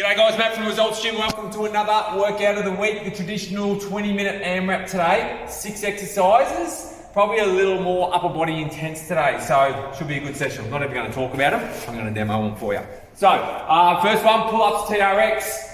G'day guys, Matt from Resultz Gym. Welcome to another workout of the week, the traditional 20-minute AMRAP today. 6 exercises, probably a little more upper body intense today, so should be a good session. I'm not even going to talk about them, I'm going to demo them for you. So, first one, pull-ups TRX.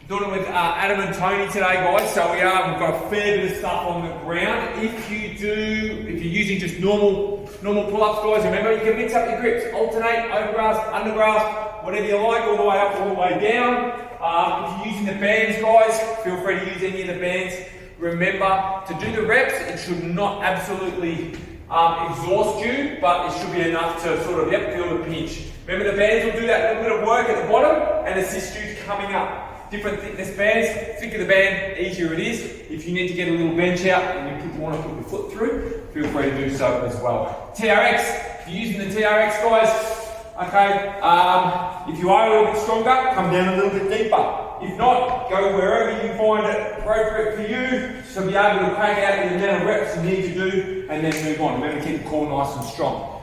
Doing it with Adam and Tony today, guys. So we've got a fair bit of stuff on the ground. If you're using just normal pull-ups, guys, remember you can mix up your grips, alternate, overgrasp, undergrasp, whatever you like, all the way up, all the way down. If you're using the bands, guys, feel free to use any of the bands. Remember, to do the reps, it should not absolutely exhaust you, but it should be enough to sort of, feel the pinch. Remember, the bands will do that little bit of work at the bottom and assist you coming up. Different thickness bands, thicker the band, easier it is. If you need to get a little bench out and you want to put your foot through, feel free to do so as well. TRX, if you're using the TRX, guys, okay, if you are a little bit stronger, come down a little bit deeper. If not, go wherever you find it appropriate for you, so be able to crank out the amount of reps you need to do and then move on. Remember, keep the core nice and strong.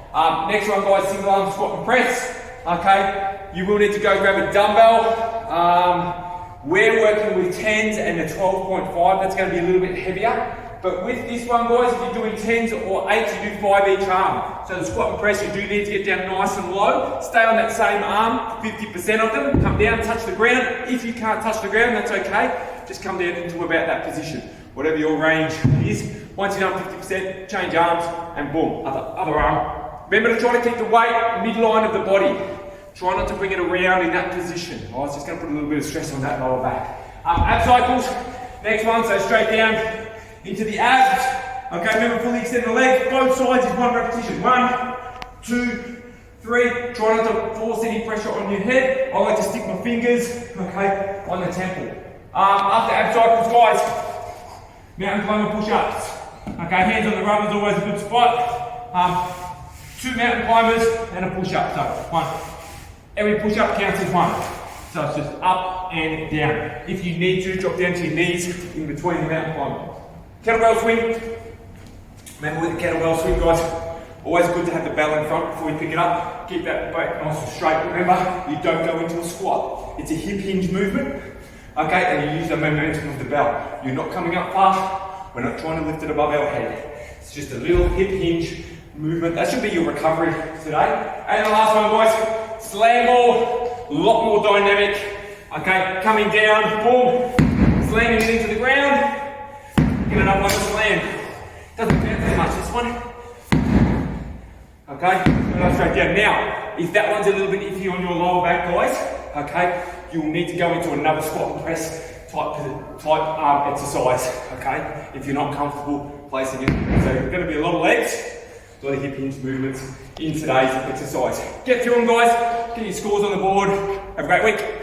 Next one, guys, single arm squat and press. Okay, you will need to go grab a dumbbell. We're working with 10s and a 12.5, that's going to be a little bit heavier. But with this one, guys, if you're doing 10s or 8s, you do 5 each arm. So the squat and press, you do need to get down nice and low. Stay on that same arm, 50% of them. Come down, touch the ground. If you can't touch the ground, that's okay. Just come down into about that position, whatever your range is. Once you've done 50%, change arms, and boom, other arm. Remember to try to keep the weight midline of the body. Try not to bring it around in that position. Oh, it's just going to put a little bit of stress on that lower back. Ab cycles, next one, so straight down into the abs. Okay, remember fully extend the legs, both sides is 1 repetition. 1, 2, 3. Try not to force any pressure on your head. I like to stick my fingers, okay, on the temple. After ab cycles, guys, mountain climber push-ups. Okay, hands on the rubber is always a good spot. 2 mountain climbers and a push-up, so 1. Every push-up counts as 1. So it's just up and down. If you need to, drop down to your knees in between the mountain climb. Kettlebell swing. Remember with the kettlebell swing, guys, always good to have the bell in front before you pick it up. Keep that back nice and straight. Remember, you don't go into a squat. It's a hip hinge movement, okay, and you use the momentum of the bell. You're not coming up far. We're not trying to lift it above our head. It's just a little hip hinge movement. That should be your recovery today. And the last one, guys. Slam ball, a lot more dynamic. Okay, coming down, boom, slamming it into the ground, get it up like a slam. Doesn't bounce too much, this one. Okay, go straight down. Now, if that one's a little bit iffy on your lower back, guys, okay, you'll need to go into another squat and press type exercise, okay, if you're not comfortable placing it. So there's going to be a lot of legs, a lot of hip hinge movements in today's exercise. Get through them, guys. Get your scores on the board. Have a great week.